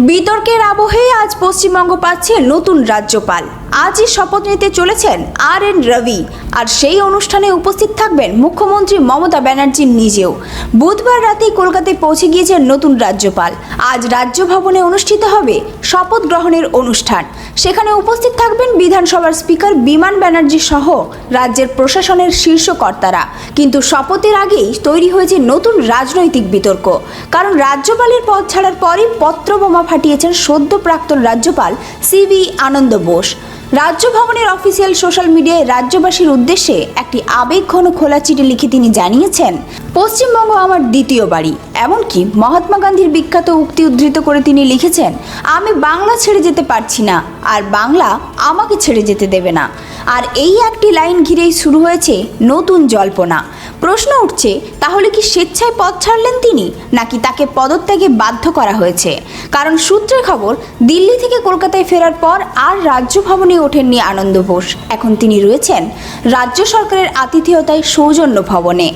বিতর্কের আবহে আজ পশ্চিমবঙ্গ পাচ্ছে নতুন রাজ্যপাল। আজই শপথ নিতে চলেছেন আর.এন. রবি। আর সেই অনুষ্ঠানে উপস্থিত থাকবেন মুখ্যমন্ত্রী মমতা ব্যানার্জি নিজেও। বুধবার রাতেই কলকাতায় পৌঁছে গিয়েছেন নতুন রাজ্যপাল। আজ রাজ্য ভবনে অনুষ্ঠিত হবে শপথ গ্রহণের অনুষ্ঠান। সেখানে উপস্থিত থাকবেন বিধানসভার স্পিকার বিমান ব্যানার্জি সহ রাজ্যের প্রশাসনের শীর্ষ কর্তারা। কিন্তু শপথের আগেই তৈরি হয়েছে নতুন রাজনৈতিক বিতর্ক। কারণ রাজ্যপালের পদ ছাড়ার পরই পত্রবোমা ফাটিয়েছেন সদ্য প্রাক্তন রাজ্যপাল সি.ভি. আনন্দ বোস। রাজ্য ভবনের অফিসিয়াল সোশ্যাল মিডিয়ায় রাজ্যবাসীর উদ্দেশ্যে একটি আবেগঘন খোলা চিঠি লিখে তিনি জানিয়েছেন, পশ্চিমবঙ্গ আমার দ্বিতীয় বাড়ি। এমনকি মহাত্মা গান্ধীর বিখ্যাত উক্তি উদ্ধৃত করে তিনি লিখেছেন, আমি বাংলা ছেড়ে যেতে পারছি না, আর বাংলা আমাকে ছেড়ে যেতে দেবে না। আর এই একটি লাইন ঘিরেই শুরু হয়েছে নতুন জল্পনা। প্রশ্ন উঠছে, তাহলে কি স্বেচ্ছায় পদ ছাড়লেন তিনি, নাকি তাকে পদত্যাগে বাধ্য করা হয়েছে? কারণ সূত্রের খবর, দিল্লি থেকে কলকাতায় ফেরার পর আর রাজ্য ভবনে ওঠেননি আনন্দ বোস। এখন তিনি রয়েছেন রাজ্য সরকারের আতিথেয়তায় সৌজন্য ভবনে।